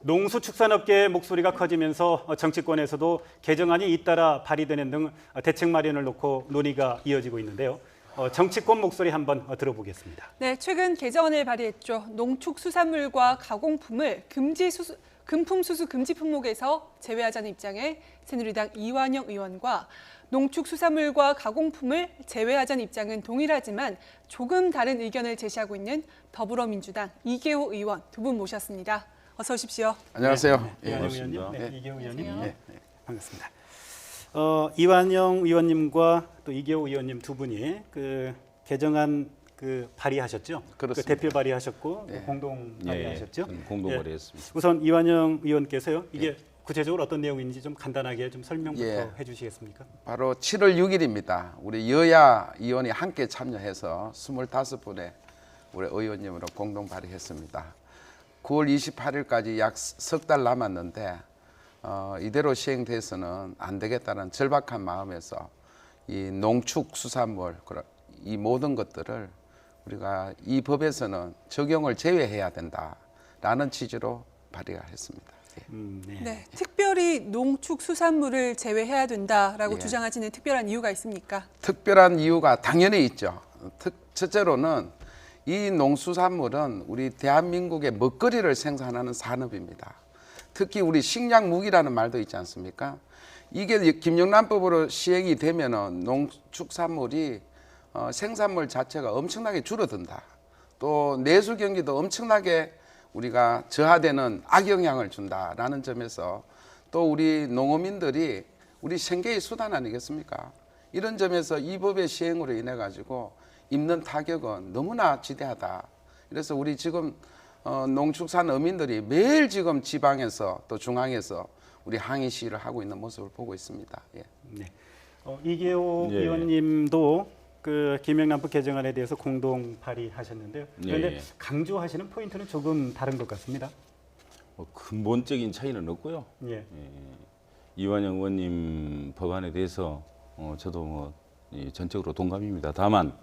농수축산업계의 목소리가 커지면서 정치권에서도 개정안이 잇따라 발의되는 등 대책 마련을 놓고 논의가 이어지고 있는데요. 정치권 목소리 한번 들어보겠습니다. 네, 최근 개정안을 발의했죠. 농축수산물과 가공품을 금품수수 금지 품목에서 제외하자는 입장에 새누리당 이완영 의원과 농축수산물과 가공품을 제외하자는 입장은 동일하지만 조금 다른 의견을 제시하고 있는 더불어민주당 이계호 의원 두 분 모셨습니다. 어서 오십시오. 안녕하세요. 이완영 의원님, 이계호 의원님, 안녕하세요. 반갑습니다. 이완영 의원님과 또 이계호 의원님 두 분이 그 개정안 발의하셨죠? 그렇습니다. 대표 발의하셨고 공동 발의하셨죠? 공동 발의했습니다. 우선 이완영 의원께서요. 이게 구체적으로 어떤 내용인지 좀 간단하게 좀 설명부터 해주시겠습니까? 바로 7월 6일입니다. 우리 여야 의원이 함께 참여해서 25분의 우리 의원님으로 공동 발의했습니다. 9월 28일까지 약 석 달 남았는데 이대로 시행돼서는 안 되겠다는 절박한 마음에서 이 농축수산물 이 모든 것들을 우리가 이 법에서는 적용을 제외해야 된다라는 취지로 발의가 했습니다. 네, 특별히 농축수산물을 제외해야 된다라고 예. 주장하시는 특별한 이유가 있습니까? 특별한 이유가 당연히 있죠. 첫째로는 이 농수산물은 우리 대한민국의 먹거리를 생산하는 산업입니다. 특히 우리 식량무기라는 말도 있지 않습니까? 이게 김영란법으로 시행이 되면은 농축산물이 생산물 자체가 엄청나게 줄어든다. 또 내수 경기도 엄청나게 우리가 저하되는 악영향을 준다라는 점에서 또 우리 농어민들이 우리 생계의 수단 아니겠습니까? 이런 점에서 이 법의 시행으로 인해 가지고 입는 타격은 너무나 지대하다. 그래서 우리 지금 농축산 어민들이 매일 지금 지방에서 또 중앙에서 우리 항의 시위를 하고 있는 모습을 보고 있습니다. 예. 네. 이계호 의원님도 그 김영란법 개정안에 대해서 공동 발의하셨는데요. 그런데 강조하시는 포인트는 조금 다른 것 같습니다. 근본적인 차이는 없고요. 이완영 의원님 법안에 대해서 저도 전적으로 동감입니다. 다만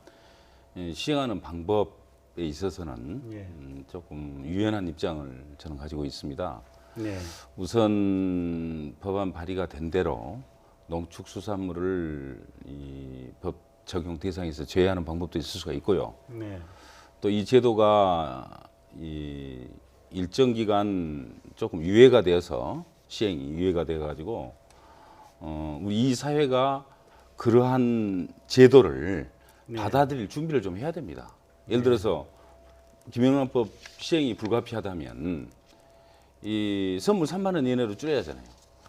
시행하는 방법에 있어서는 조금 유연한 입장을 저는 가지고 있습니다. 네. 우선 법안 발의가 된 대로 농축수산물을 이 법 적용 대상에서 제외하는 방법도 있을 수가 있고요. 네. 또 이 제도가 이 일정 기간 조금 유예가 되어서 시행이 유예가 돼 가지고 우리 이 사회가 그러한 제도를 받아들일 준비를 좀 해야 됩니다. 예를 들어서 김영란법 시행이 불가피하다면 이 선물 3만 원 이내로 줄여야 하잖아요.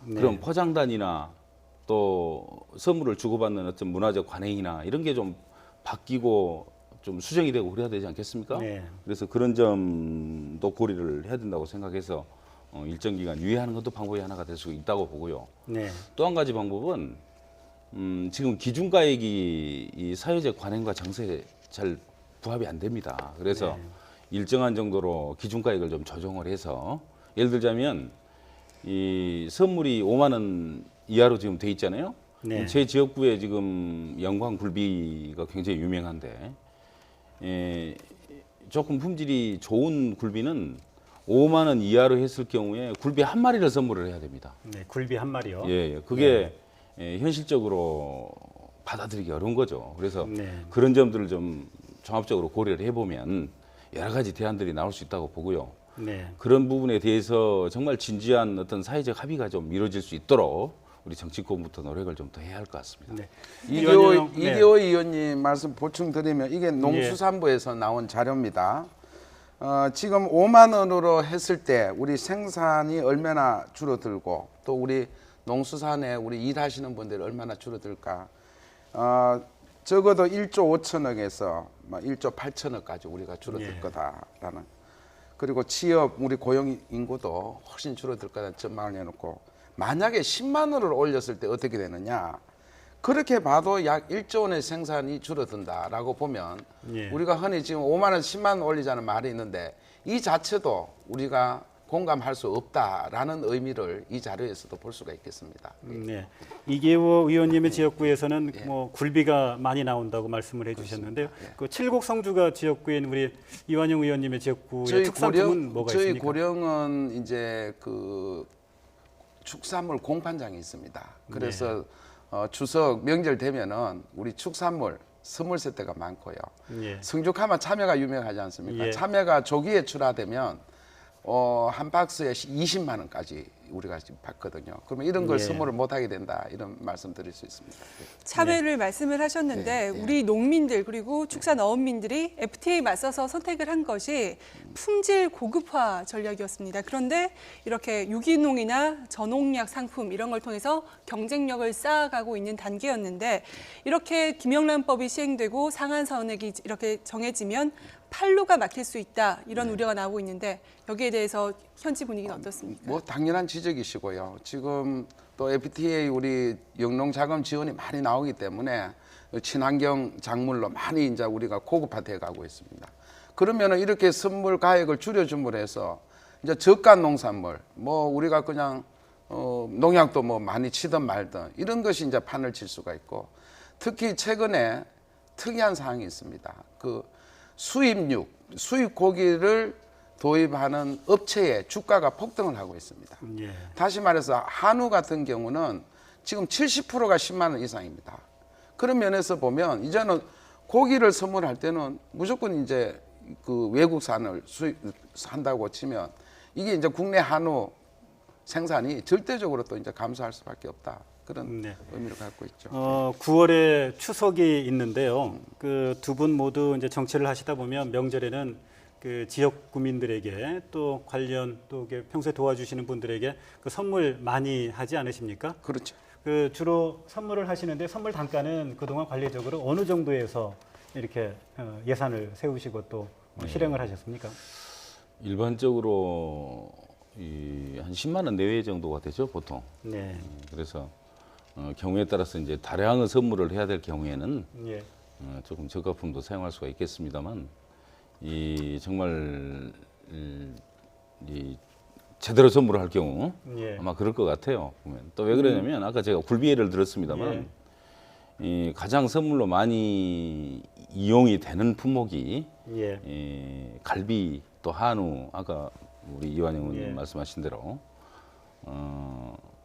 그럼 포장단이나 또 선물을 주고받는 어떤 문화적 관행이나 이런 게 좀 바뀌고 좀 수정이 되고 그래야 되지 않겠습니까? 네. 그래서 그런 점도 고려를 해야 된다고 생각해서 일정 기간 유예하는 것도 방법이 하나가 될 수 있다고 보고요. 네. 또 한 가지 방법은 지금 기준가액이 이 사회적 관행과 정세에 잘 부합이 안 됩니다. 그래서 일정한 정도로 기준가액을 좀 조정을 해서 예를 들자면 이 선물이 5만 원 이하로 지금 돼 있잖아요. 네. 제 지역구에 지금 영광 굴비가 굉장히 유명한데 조금 품질이 좋은 굴비는 5만 원 이하로 했을 경우에 굴비 한 마리를 선물을 해야 됩니다. 네. 굴비 한 마리요. 그게 현실적으로 받아들이기 어려운 거죠. 그래서 네. 그런 점들을 좀 종합적으로 고려를 해보면 여러 가지 대안들이 나올 수 있다고 보고요. 네. 그런 부분에 대해서 정말 진지한 어떤 사회적 합의가 좀 이루어질 수 있도록 우리 정치권부터 노력을 좀 더 해야 할 것 같습니다. 네. 이계호 의원님 말씀 보충드리면 이게 농수산부에서 나온 자료입니다. 지금 5만 원으로 했을 때 우리 생산이 얼마나 줄어들고 또 우리 농수산에 우리 일하시는 분들이 얼마나 줄어들까. 적어도 1조 5천억에서 1조 8천억까지 우리가 줄어들 거다라는. 그리고 취업, 우리 고용 인구도 훨씬 줄어들 거다는 전망을 내놓고 만약에 10만 원을 올렸을 때 어떻게 되느냐. 그렇게 봐도 약 1조 원의 생산이 줄어든다라고 보면 우리가 흔히 지금 5만 원, 10만 원 올리자는 말이 있는데 이 자체도 우리가 공감할 수 없다라는 의미를 이 자료에서도 볼 수가 있겠습니다. 네. 이계호 의원님의 지역구에서는 뭐 굴비가 많이 나온다고 말씀을 해주셨는데요. 그 칠곡 성주가 지역구인 우리 이완영 의원님의 지역구의 특산품은 뭐가 저희 있습니까? 고령은 이제 그 축산물 공판장이 있습니다. 그래서 추석 명절 되면은 우리 축산물 선물 세트가 많고요. 예. 성죽하면 참외가 유명하지 않습니까? 예. 참외가 조기에 출하되면 한 박스에 20만 원까지 우리가 지금 받거든요. 그러면 이런 걸 예. 선물을 못 하게 된다 이런 말씀 드릴 수 있습니다. 참외를 말씀을 하셨는데 우리 농민들 그리고 축산어업민들이 FTA에 맞서서 선택을 한 것이 품질 고급화 전략이었습니다. 그런데 이렇게 유기농이나 저농약 상품 이런 걸 통해서 경쟁력을 쌓아가고 있는 단계였는데 이렇게 김영란법이 시행되고 상한선액이 이렇게 정해지면 판로가 막힐 수 있다 이런 우려가 나오고 있는데 여기에 대해서 현지 분위기는 어떻습니까? 뭐 당연한 지적이시고요. 지금 또 FTA 우리 영농 자금 지원이 많이 나오기 때문에 친환경 작물로 많이 이제 우리가 고급화돼 가고 있습니다. 그러면은 이렇게 선물 가액을 줄여줌으로 해서 이제 저가 농산물 뭐 우리가 그냥 농약도 뭐 많이 치든 말든 이런 것이 이제 판을 칠 수가 있고 특히 최근에 특이한 사항이 있습니다. 그 수입 고기를 도입하는 업체의 주가가 폭등을 하고 있습니다. 예. 다시 말해서 한우 같은 경우는 지금 70%가 10만 원 이상입니다. 그런 면에서 보면 이제는 고기를 선물할 때는 무조건 이제 그 외국산을 수입한다고 치면 이게 이제 국내 한우 생산이 절대적으로 또 이제 감소할 수밖에 없다. 그런 네. 의미를 갖고 있죠. 9월에 추석이 있는데요. 그 두 분 모두 이제 정치를 하시다 보면 명절에는 그 지역 구민들에게 또 관련 또 이렇게 평소에 도와주시는 분들에게 그 선물 많이 하지 않으십니까? 그렇죠. 그 주로 선물을 하시는데 선물 단가는 그동안 관례적으로 어느 정도에서 이렇게 예산을 세우시고 또 실행을 하셨습니까? 일반적으로 한 10만 원 내외 정도가 되죠, 보통. 네. 그래서 경우에 따라서 이제 다량의 선물을 해야 될 경우에는 예. 조금 저가품도 사용할 수가 있겠습니다만 정말 이 제대로 선물을 할 경우 예. 아마 그럴 것 같아요. 보면 또 왜 그러냐면 아까 제가 굴비 예를 들었습니다만 이 가장 선물로 많이 이용이 되는 품목이 예. 갈비 또 한우 아까 우리 이완영 의원님 예. 말씀하신 대로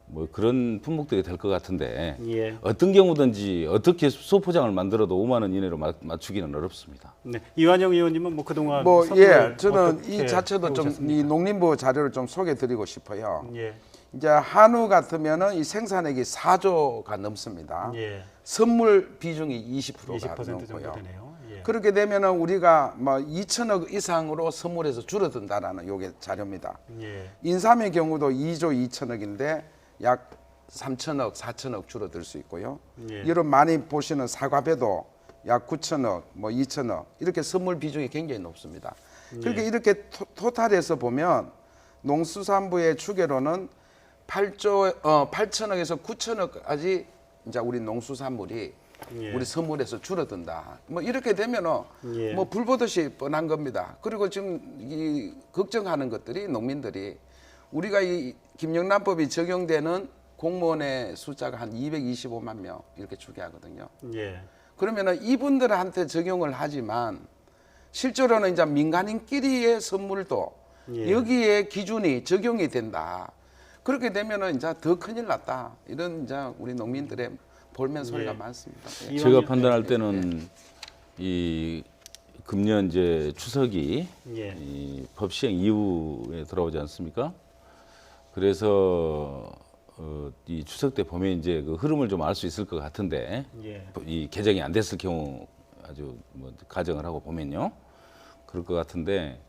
뭐 그런 품목들이 될 것 같은데 예. 어떤 경우든지 어떻게 소포장을 만들어도 5만 원 이내로 맞추기는 어렵습니다. 네. 이완영 의원님은 뭐 그동안 뭐 선물 저는 어떻게 이 자체도 좀 해오셨습니까? 이 농림부 자료를 좀 소개드리고 싶어요. 예. 이제 한우 같으면은 이 생산액이 4조가 넘습니다. 예. 선물 비중이 20%가 20% 정도 넘고요. 되네요. 예. 그렇게 되면은 우리가 뭐 2천억 이상으로 선물에서 줄어든다라는 요게 자료입니다. 예. 인삼의 경우도 2조 2천억인데 약 3천억, 4천억 줄어들 수 있고요. 예. 여러분 많이 보시는 사과배도 약 9천억, 뭐 2천억 이렇게 선물 비중이 굉장히 높습니다. 그렇게 이렇게 토탈해서 보면 농수산부의 추계로는 8천억에서 9천억까지 이제 우리 농수산물이 예. 우리 선물에서 줄어든다. 뭐 이렇게 되면은 예. 뭐 불보듯이 뻔한 겁니다. 그리고 지금 이 걱정하는 것들이 농민들이 우리가 이 김영란법이 적용되는 공무원의 숫자가 한 225만 명 이렇게 추계하거든요. 예. 그러면은 이분들한테 적용을 하지만 실제로는 이제 민간인끼리의 선물도 예. 여기에 기준이 적용이 된다. 그렇게 되면은 이제 더 큰일 났다. 이런 이제 우리 농민들의 볼멘 소리가 예. 많습니다. 이- 제가 이왕이면 판단할 때는 이 금년 이제 추석이 예. 이 법 시행 이후에 들어오지 않습니까? 그래서 이 추석 때 보면 이제 그 흐름을 좀 알 수 있을 것 같은데 예. 이 개정이 안 됐을 경우 아주 뭐 가정을 하고 보면요 그럴 것 같은데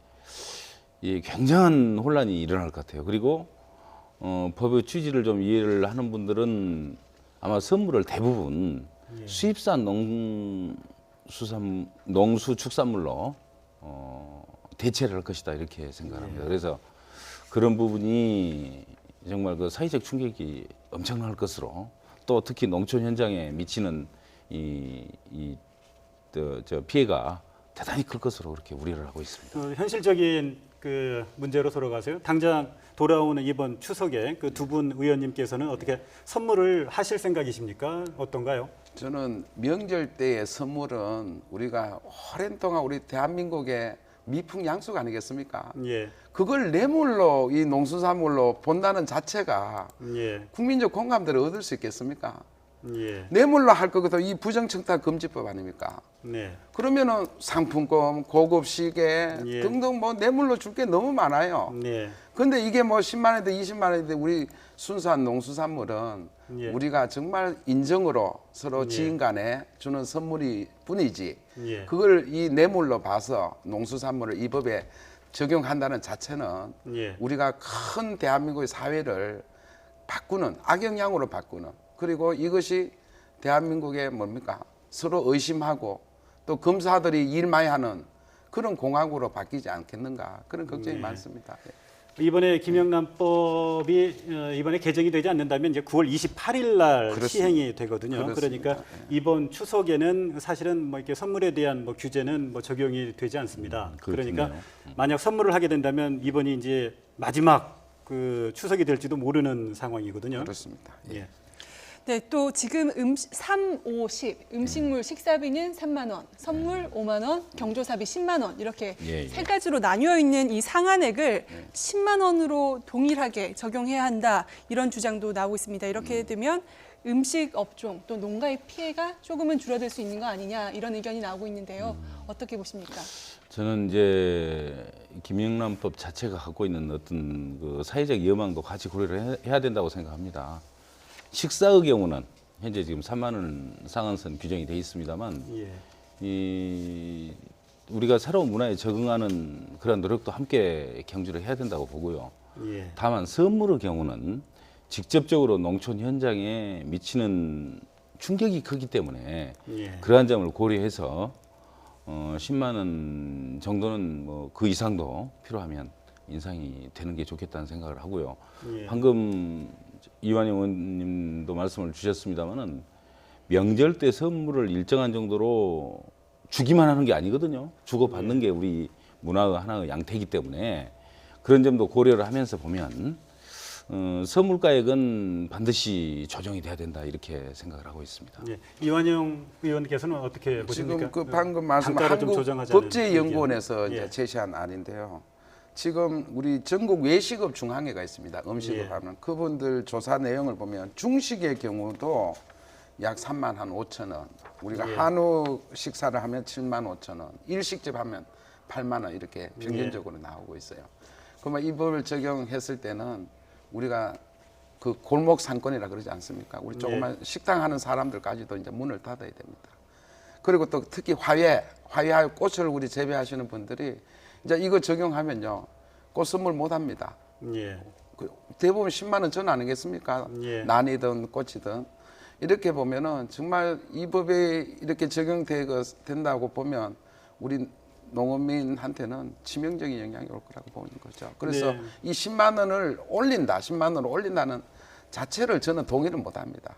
이 굉장한 혼란이 일어날 것 같아요. 그리고 법의 취지를 좀 이해를 하는 분들은 아마 선물을 대부분 수입산 농수축산물로 대체를 할 것이다 이렇게 생각합니다. 그래서 그런 부분이 정말 그 사회적 충격이 엄청날 것으로 또 특히 농촌 현장에 미치는 저 피해가 대단히 클 것으로 그렇게 우려를 하고 있습니다. 현실적인 그 문제로 돌아가세요. 당장 돌아오는 이번 추석에 그 두 분 의원님께서는 어떻게 선물을 하실 생각이십니까? 어떤가요? 저는 명절 때의 선물은 우리가 오랜 동안 우리 대한민국의 미풍양속 아니겠습니까? 예, 그걸 뇌물로 이 농수산물로 본다는 자체가 예, 국민적 공감대를 얻을 수 있겠습니까? 예, 뇌물로 할 거거든 이 부정청탁 금지법 아닙니까? 네, 그러면은 상품권, 고급 시계 예. 등등 뭐 뇌물로 줄 게 너무 많아요. 네, 근데 이게 뭐 10만 원이든 20만 원이든 우리 순수한 농수산물은 예. 우리가 정말 인정으로 서로 예. 지인 간에 주는 선물이 뿐이지 예. 그걸 이 뇌물로 봐서 농수산물을 이 법에 적용한다는 자체는 예. 우리가 큰 대한민국의 사회를 바꾸는 악영향으로 바꾸는 그리고 이것이 대한민국의 뭡니까 서로 의심하고 또 검사들이 일 많이 하는 그런 공화국으로 바뀌지 않겠는가 그런 걱정이 네. 많습니다. 예. 이번에 김영란법이 이번에 개정이 되지 않는다면 이제 9월 28일 날 그렇습니다. 시행이 되거든요. 그렇습니다. 그러니까 이번 추석에는 사실은 뭐 이렇게 선물에 대한 뭐 규제는 뭐 적용이 되지 않습니다. 그렇겠네요. 그러니까 만약 선물을 하게 된다면 이번이 이제 마지막 그 추석이 될지도 모르는 상황이거든요. 그렇습니다. 예. 예. 네, 또 지금 3, 5, 10 음식물 식사비는 3만 원, 선물 5만 원, 경조사비 10만 원 이렇게 예. 세 가지로 나뉘어 있는 이 상한액을 10만 원으로 동일하게 적용해야 한다 이런 주장도 나오고 있습니다. 이렇게 되면 음식 업종 또 농가의 피해가 조금은 줄어들 수 있는 거 아니냐 이런 의견이 나오고 있는데요. 어떻게 보십니까? 저는 이제 김영란법 자체가 갖고 있는 어떤 그 사회적 여망도 같이 고려를 해야 된다고 생각합니다. 식사의 경우는 현재 지금 3만 원 상한선 규정이 돼 있습니다만 예. 이 우리가 새로운 문화에 적응하는 그런 노력도 함께 경주를 해야 된다고 보고요. 예. 다만 선물의 경우는 직접적으로 농촌 현장에 미치는 충격이 크기 때문에 예. 그러한 점을 고려해서 10만 원 정도는 뭐 그 이상도 필요하면 인상이 되는 게 좋겠다는 생각을 하고요. 예. 방금 이완영 의원님도 말씀을 주셨습니다마는 명절 때 선물을 일정한 정도로 주기만 하는 게 아니거든요. 주고 받는 게 우리 문화의 하나의 양태이기 때문에 그런 점도 고려를 하면서 보면 선물가액은 반드시 조정이 돼야 된다 이렇게 생각을 하고 있습니다. 예. 이완영 의원께서는 어떻게 보십니까? 지금 그 방금 말씀 단가를 좀 한국 조정하자는 법제연구원에서 의견. 이제 예. 제시한 안인데요. 지금 우리 전국 외식업 중앙회가 있습니다. 음식업 예. 하는 그분들 조사 내용을 보면 중식의 경우도 약 3만 한 5천 원. 우리가 예. 한우 식사를 하면 7만 5천 원. 일식집 하면 8만 원 이렇게 평균적으로 나오고 있어요. 그러면 이 법을 적용했을 때는 우리가 그 골목 상권이라 그러지 않습니까? 우리 조그만 식당 하는 사람들까지도 이제 문을 닫아야 됩니다. 그리고 또 특히 화훼 꽃을 우리 재배하시는 분들이 이제 이거 적용하면요 꽃 선물 못 합니다. 예. 그 대부분 10만 원 전 아니겠습니까? 예. 난이든 꽃이든 이렇게 보면은 정말 이 법에 이렇게 적용된다고 보면 우리 농어민한테는 치명적인 영향이 올 거라고 보는 거죠. 그래서 네. 이 10만 원을 올린다, 10만 원을 올린다는 자체를 저는 동의를 못 합니다.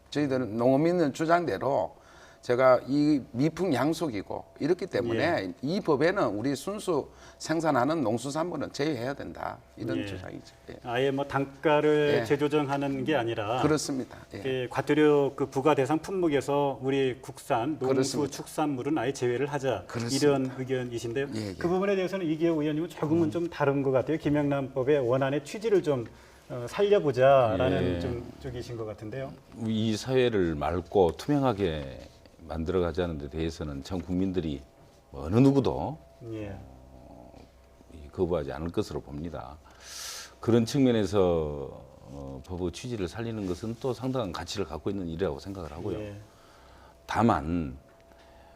저희들은 농어민의 주장대로 제가 이 미풍양속이고 이렇기 때문에 이 법에는 우리 순수 생산하는 농수산물은 제외해야 된다. 이런 예. 주장이죠. 예. 아예 뭐 단가를 예. 재조정하는 게 아니라 그렇습니다. 예. 예, 과태료 그 부과 대상 품목에서 우리 국산 농수 그렇습니다. 축산물은 아예 제외를 하자 그렇습니다. 이런 의견이신데요. 예, 예. 그 부분에 대해서는 이기호 의원님은 조금은 좀 다른 것 같아요. 김영란법의 원안의 취지를 좀 살려보자라는 예. 좀 쪽이신 것 같은데요. 이 사회를 맑고 투명하게 만들어가자는 데 대해서는 전 국민들이 어느 누구도 예. 거부하지 않을 것으로 봅니다. 그런 측면에서 법의 취지를 살리는 것은 또 상당한 가치를 갖고 있는 일이라고 생각을 하고요. 예. 다만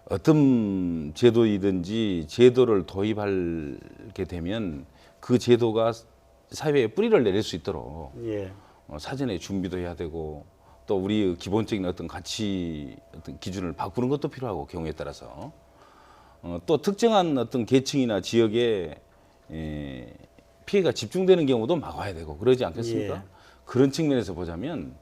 어떤 제도이든지 제도를 도입하게 되면 그 제도가 사회에 뿌리를 내릴 수 있도록 예. 사전에 준비도 해야 되고 또 우리의 기본적인 어떤 가치 어떤 기준을 바꾸는 것도 필요하고 경우에 따라서 또 특정한 어떤 계층이나 지역에 피해가 집중되는 경우도 막아야 되고 그러지 않겠습니까? 예. 그런 측면에서 보자면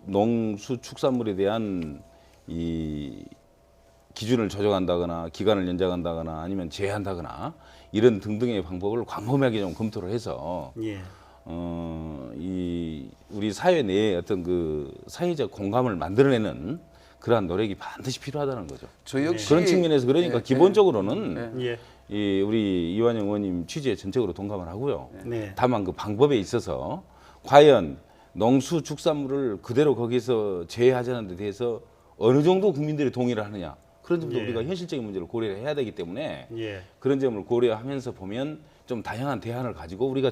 농수축산물에 대한 이 기준을 조정한다거나 기간을 연장한다거나 아니면 제한다거나 이런 등등의 방법을 광범위하게 좀 검토를 해서 예. 이 우리 사회 내에 어떤 그 사회적 공감을 만들어내는 그러한 노력이 반드시 필요하다는 거죠. 저 역시 그런 측면에서 그러니까 예, 기본적으로는 예. 이 우리 이완영 의원님 취지에 전적으로 동감을 하고요. 네. 다만 그 방법에 있어서 과연 농수축산물을 그대로 거기서 제외하자는 데 대해서 어느 정도 국민들이 동의를 하느냐 그런 점도 예. 우리가 현실적인 문제를 고려를 해야 되기 때문에 예. 그런 점을 고려하면서 보면 좀 다양한 대안을 가지고 우리가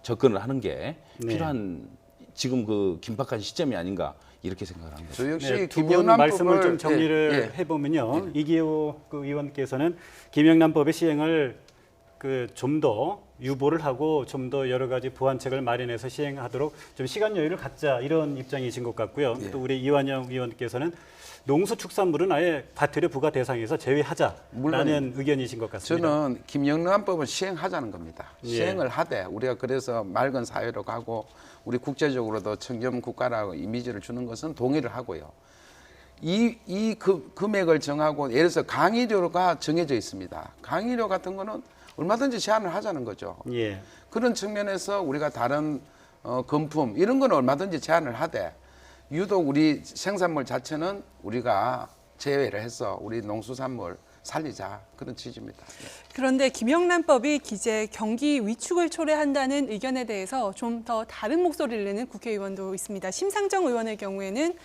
접근을 하는 게 네. 필요한 지금 그 긴박한 시점이 아닌가 이렇게 생각을 합니다. 저 역시 네, 두분 김영란법을 말씀을 좀 정리를 예, 예. 해보면요. 이기호 그 의원께서는 김영란법의 시행을 그 좀 더 유보를 하고 좀 더 여러 가지 보완책을 마련해서 시행하도록 좀 시간 여유를 갖자 이런 입장이신 것 같고요. 예. 또 우리 이완영 의원께서는 농수축산물은 아예 과태료 부과 대상에서 제외하자라는 물론 의견이신 것 같습니다. 저는 김영란법을 시행하자는 겁니다. 예. 시행을 하되 우리가 그래서 맑은 사회로 가고 우리 국제적으로도 청렴 국가라고 이미지를 주는 것은 동의를 하고요. 이 금액을 정하고 예를 들어서 강의료가 정해져 있습니다. 강의료 같은 거는 얼마든지 제한을 하자는 거죠. 예. 그런 측면에서 우리가 다른 금품 이런 거는 얼마든지 제한을 하되 유독 우리 생산물 자체는 우리가 제외를 해서 우리 농수산물 살리자 그런 취지입니다. 그런데 김영란법이 기재 경기 위축을 초래한다는 의견에 대해서 좀 더 다른 목소리를 내는 국회의원도 있습니다. 심상정 의원의 경우에는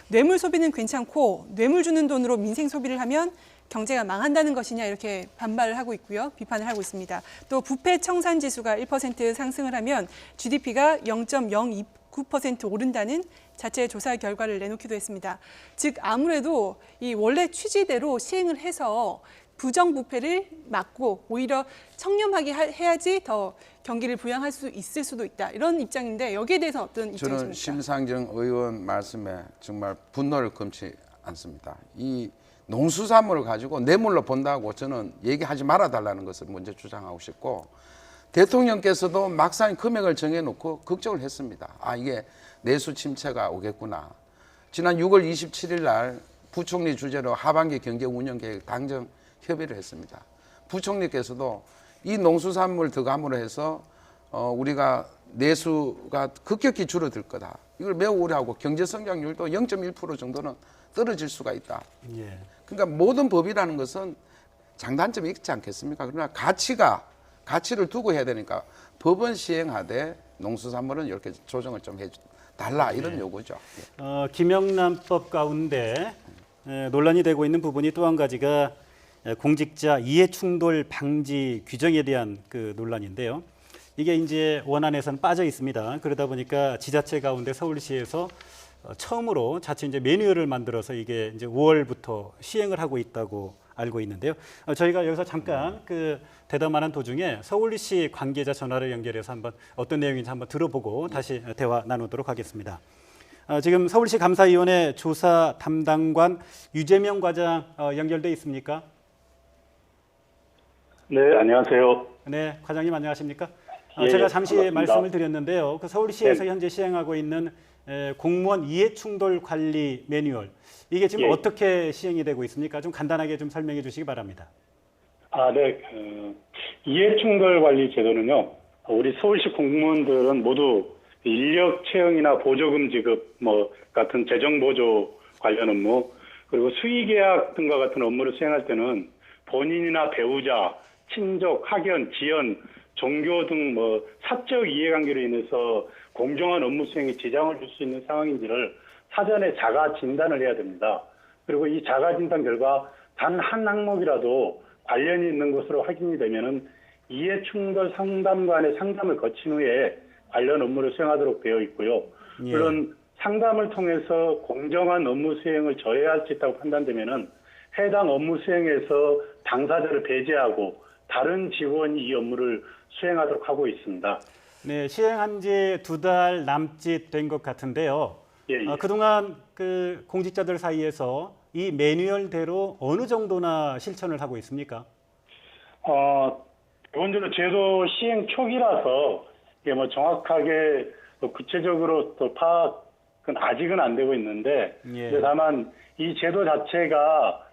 뇌물 소비는 괜찮고 뇌물 주는 돈으로 민생 소비를 하면 경제가 망한다는 것이냐 이렇게 반발을 하고 있고요. 비판을 하고 있습니다. 또 부패 청산 지수가 1% 상승을 하면 GDP가 0.029% 오른다는 자체 조사 결과를 내놓기도 했습니다. 즉 아무래도 이 원래 취지대로 시행을 해서 부정부패를 막고 오히려 청렴하게 해야지 더 경기를 부양할 수 있을 수도 있다. 이런 입장인데 여기에 대해서 어떤 저는 입장이십니까? 심상정 의원 말씀에 정말 분노를 금치 않습니다. 이 농수산물을 가지고 뇌물로 본다고 저는 얘기하지 말아달라는 것을 먼저 주장하고 싶고 대통령께서도 막상 금액을 정해놓고 걱정을 했습니다. 아 이게 내수 침체가 오겠구나. 지난 6월 27일 날 부총리 주재로 하반기 경제 운영 계획 당정 협의를 했습니다. 부총리께서도 이 농수산물 들어감으로 해서 우리가 내수가 급격히 줄어들 거다. 이걸 매우 우려하고 경제 성장률도 0.1% 정도는 떨어질 수가 있다. 예. 그러니까 모든 법이라는 것은 장단점이 있지 않겠습니까? 그러나 가치를 두고 해야 되니까 법은 시행하되 농수산물은 이렇게 조정을 좀 해달라 이런 요구죠. 김영란법 가운데 논란이 되고 있는 부분이 또 한 가지가 공직자 이해충돌 방지 규정에 대한 그 논란인데요. 이게 이제 원안에서는 빠져 있습니다. 그러다 보니까 지자체 가운데 서울시에서 처음으로 자체 이제 매뉴얼을 만들어서 이게 이제 5월부터 시행을 하고 있다고 알고 있는데요. 저희가 여기서 잠깐 그 대담하는 도중에 서울시 관계자 전화를 연결해서 한번 어떤 내용인지 한번 들어보고 다시 대화 나누도록 하겠습니다. 지금 서울시 감사위원회 조사 담당관 유재명 과장 연결돼 있습니까? 네, 안녕하세요. 네, 과장님 안녕하십니까? 예, 제가 잠시 반갑습니다. 말씀을 드렸는데요. 그 서울시에서 네. 현재 시행하고 있는 공무원 이해충돌 관리 매뉴얼 이게 지금 예. 어떻게 시행이 되고 있습니까? 좀 간단하게 좀 설명해 주시기 바랍니다. 네. 이해충돌 관리 제도는요, 우리 서울시 공무원들은 모두 인력 채용이나 보조금 지급 같은 재정 보조 관련 업무, 그리고 수의계약 등과 같은 업무를 수행할 때는 본인이나 배우자, 친족, 학연, 지연, 종교 등 사적 이해관계로 인해서 공정한 업무 수행에 지장을 줄 수 있는 상황인지를 사전에 자가 진단을 해야 됩니다. 그리고 이 자가 진단 결과 단 한 항목이라도 관련이 있는 것으로 확인이 되면은 이해충돌 상담관의 상담을 거친 후에 관련 업무를 수행하도록 되어 있고요. 예. 물론 상담을 통해서 공정한 업무 수행을 저해할 수 있다고 판단되면은 해당 업무 수행에서 당사자를 배제하고 다른 직원이 이 업무를 수행하도록 하고 있습니다. 네, 시행한 지 2달 남짓 된 것 같은데요. 예. 그동안 그 공직자들 사이에서 이 매뉴얼대로 어느 정도나 실천을 하고 있습니까? 기본적으로 제도 시행 초기라서 이게 정확하게 또 구체적으로 또 파악은 아직은 안 되고 있는데, 예. 근데 다만 이 제도 자체가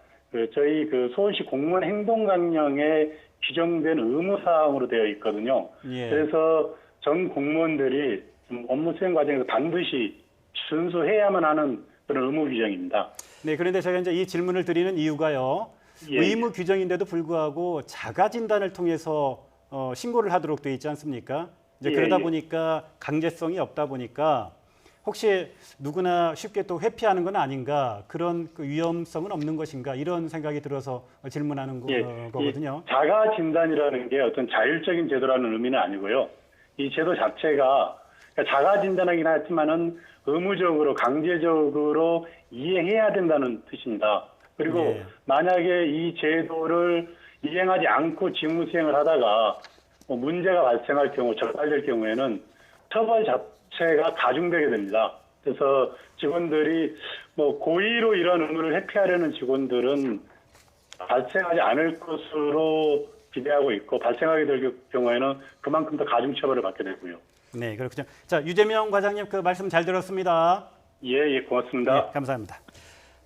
저희 서울시 공무원 행동 강령의 규정된 의무사항으로 되어 있거든요. 예. 그래서 전 공무원들이 좀 업무 수행 과정에서 반드시 준수해야만 하는 그런 의무 규정입니다. 네, 그런데 제가 이제 이 질문을 드리는 이유가요. 예, 의무 규정인데도 불구하고 자가 진단을 통해서 신고를 하도록 돼 있지 않습니까? 이제 예, 그러다 예. 보니까 강제성이 없다 보니까 혹시 누구나 쉽게 또 회피하는 건 아닌가, 그런 그 위험성은 없는 것인가, 이런 생각이 들어서 질문하는 예, 거거든요. 이 자가 진단이라는 게 어떤 자율적인 제도라는 의미는 아니고요. 이 제도 자체가 그러니까 자가 진단하긴 하지만은 의무적으로 강제적으로 이행해야 된다는 뜻입니다. 그리고 예. 만약에 이 제도를 이행하지 않고 직무 수행을 하다가 뭐 문제가 발생할 경우, 적발될 경우에는 처벌 자체가 가중되게 됩니다. 그래서 직원들이 뭐 고의로 이런 의무를 회피하려는 직원들은 발생하지 않을 것으로 기대하고 있고, 발생하게 될 경우에는 그만큼 더 가중 처벌을 받게 되고요. 네, 그렇군요. 자, 유재명 과장님 그 말씀 잘 들었습니다. 예, 고맙습니다. 네, 감사합니다.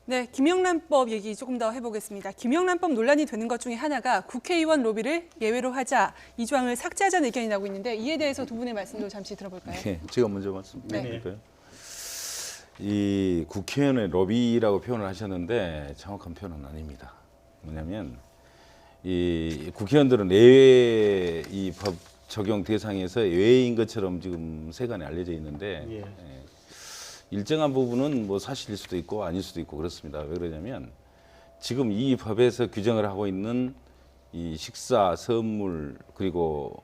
네, 김영란법 얘기 조금 더 해보겠습니다. 김영란법 논란이 되는 것 중에 하나가 국회의원 로비를 예외로 하자, 이 조항을 삭제하자는 의견이 나오고 있는데, 이에 대해서 두 분의 말씀도 잠시 들어볼까요? 네, 제가 먼저 네. 말씀드릴까요? 이 국회의원의 로비라고 표현을 하셨는데 정확한 표현은 아닙니다. 뭐냐면 이 국회의원들은 내외 이 법 적용 대상에서 외인 것처럼 지금 세간에 알려져 있는데 예. 일정한 부분은 뭐 사실일 수도 있고 아닐 수도 있고 그렇습니다. 왜 그러냐면 지금 이 법에서 규정을 하고 있는 이 식사, 선물 그리고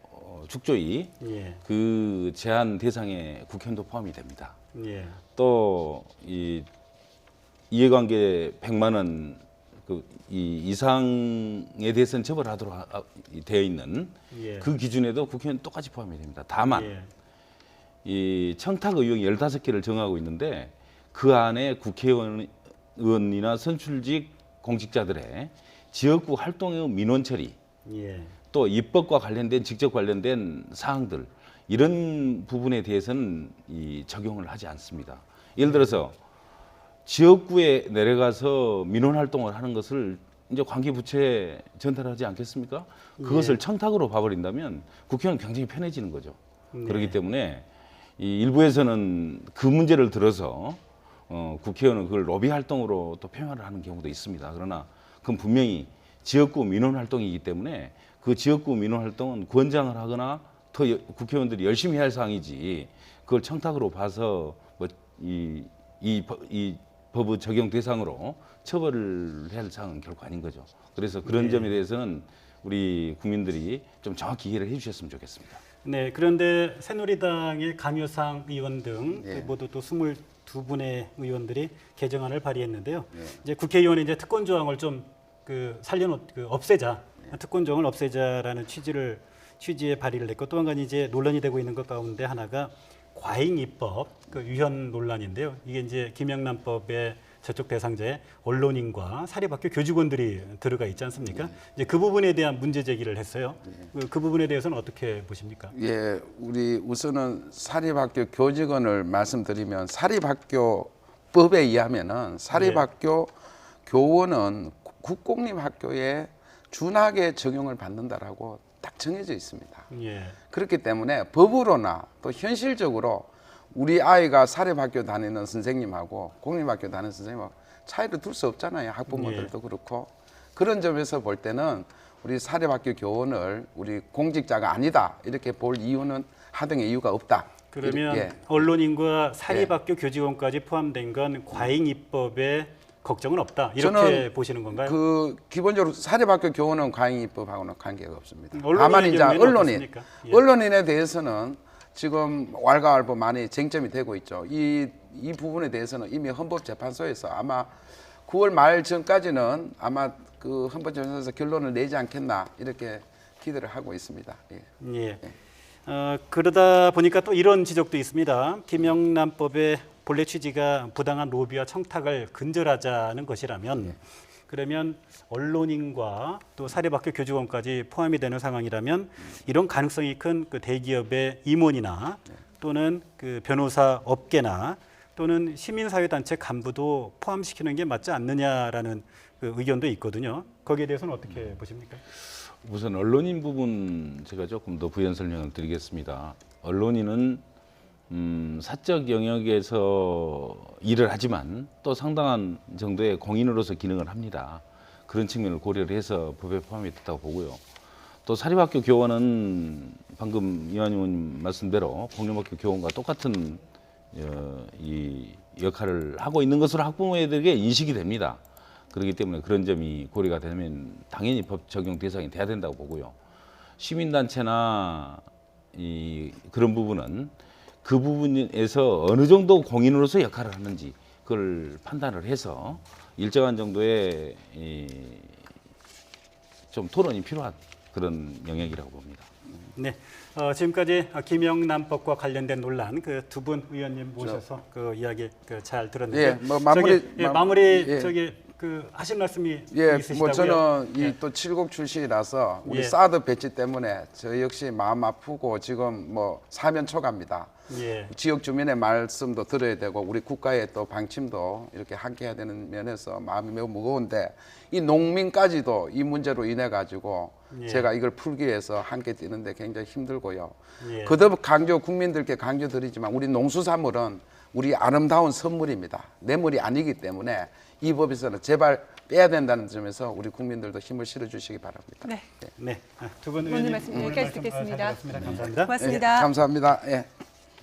축조위 예, 그 제한 대상에 국회의원도 포함이 됩니다. 예, 또 이 이해관계 100만 원 그 이상에 대해서는 처벌하도록 되어 있는 예. 그 기준에도 국회의원 똑같이 포함이 됩니다. 다만 예. 이 청탁 의혹이 15개를 정하고 있는데 그 안에 국회의원이나 선출직 공직자들의 지역구 활동의 민원 처리, 예. 또 입법과 관련된 직접 관련된 사항들 이런 부분에 대해서는 이 적용을 하지 않습니다. 예를 들어서 지역구에 내려가서 민원 활동을 하는 것을 이제 관계부처에 전달하지 않겠습니까? 그것을 청탁으로 봐버린다면 국회의원은 굉장히 편해지는 거죠. 네. 그렇기 때문에 이 일부에서는 그 문제를 들어서 국회의원은 그걸 로비 활동으로 또 표현을 하는 경우도 있습니다. 그러나 그건 분명히 지역구 민원 활동이기 때문에 그 지역구 민원 활동은 권장을 하거나 더 국회의원들이 열심히 할 사항이지 그걸 청탁으로 봐서 뭐 이 법의 적용 대상으로 처벌을 해야 할 사항은 결코 아닌 거죠. 그래서 그런 점에 대해서는 우리 국민들이 좀 정확히 이해를 해주셨으면 좋겠습니다. 네, 그런데 새누리당의 강효상 의원 등 예. 모두 또 22분의 의원들이 개정안을 발의했는데요. 이제 국회의원이 이제 특권 조항을 좀 없애자, 특권 조항을 없애자라는 취지의 발의를 했고, 또 한 가지 이제 논란이 되고 있는 것 가운데 하나가 과잉 입법 그 위헌 논란인데요. 이게 이제 김영란법의 저쪽 대상자의 언론인과 사립학교 교직원들이 들어가 있지 않습니까? 이제 그 부분에 대한 문제 제기를 했어요. 그 부분에 대해서는 어떻게 보십니까? 예, 우리 우선은 사립학교 교직원을 말씀드리면 사립학교법에 의하면은 사립학교 교원은 국공립학교에 준하게 적용을 받는다라고 딱 정해져 있습니다. 예. 그렇기 때문에 법으로나 또 현실적으로 우리 아이가 사립학교 다니는 선생님하고 공립학교 다니는 선생님하고 차이를 둘 수 없잖아요. 학부모들도 그렇고. 그런 점에서 볼 때는 우리 사립학교 교원을 우리 공직자가 아니다 이렇게 볼 이유는 하등의 이유가 없다. 그러면 예. 언론인과 사립학교 교직원까지 포함된 건 과잉 입법에 걱정은 없다. 이렇게 저는 보시는 건가요? 그 기본적으로 사립학교 교원은 과잉 입법하고는 관계가 없습니다. 언론인의 다만 이제 경우에는 어떻습니까? 예. 언론인에 대해서는 지금 왈가왈부 많이 쟁점이 되고 있죠. 이 부분에 대해서는 이미 헌법재판소에서 아마 9월 말 전까지는 아마 그 헌법재판소에서 결론을 내지 않겠나 이렇게 기대를 하고 있습니다. 예. 예. 그러다 보니까 또 이런 지적도 있습니다. 김영란법의 본래 취지가 부당한 로비와 청탁을 근절하자는 것이라면, 그러면 언론인과 또 사립학교 교직원까지 포함이 되는 상황이라면 이런 가능성이 큰 그 대기업의 임원이나 또는 그 변호사 업계나 또는 시민사회단체 간부도 포함시키는 게 맞지 않느냐라는 그 의견도 있거든요. 거기에 대해서는 어떻게 보십니까? 우선 언론인 부분 제가 조금 더 부연 설명을 드리겠습니다. 언론인은 사적 영역에서 일을 하지만 또 상당한 정도의 공인으로서 기능을 합니다. 그런 측면을 고려를 해서 법에 포함이 됐다고 보고요. 또 사립학교 교원은 방금 이완희 의원님 말씀대로 공립학교 교원과 똑같은 이 역할을 하고 있는 것으로 학부모에게 인식이 됩니다. 그렇기 때문에 그런 점이 고려가 되면 당연히 법 적용 대상이 돼야 된다고 보고요. 시민단체나 그런 부분은 그 부분에서 어느 정도 공인으로서 역할을 하는지 그걸 판단을 해서 일정한 정도의 좀 토론이 필요한 그런 영역이라고 봅니다. 네, 지금까지 김영란법과 관련된 논란 그 두 분 의원님 모셔서 그 이야기 잘 들었는데, 예, 뭐 마무리 마무리 예. 저기 그 하실 말씀이 예, 있으시다고요? 뭐 저는 예. 이 또 70 출신이라서 우리 예. 사드 배치 때문에 저 역시 마음 아프고 지금 뭐 사면초가입니다. 예. 지역 주민의 말씀도 들어야 되고 우리 국가의 또 방침도 이렇게 함께 해야 되는 면에서 마음이 매우 무거운데 이 농민까지도 이 문제로 인해 가지고 예. 제가 이걸 풀기 위해서 함께 뛰는데 굉장히 힘들고요. 예. 거듭 국민들께 강조드리지만 우리 농수산물은 우리 아름다운 선물입니다. 뇌물이 아니기 때문에 이 법에서는 제발 빼야 된다는 점에서 우리 국민들도 힘을 실어주시기 바랍니다. 네. 네, 두 분 오늘 의원님 말씀 오늘 여기까지 말씀 듣겠습니다. 잘 들었습니다. 감사합니다. 고맙습니다. 감사합니다. 예.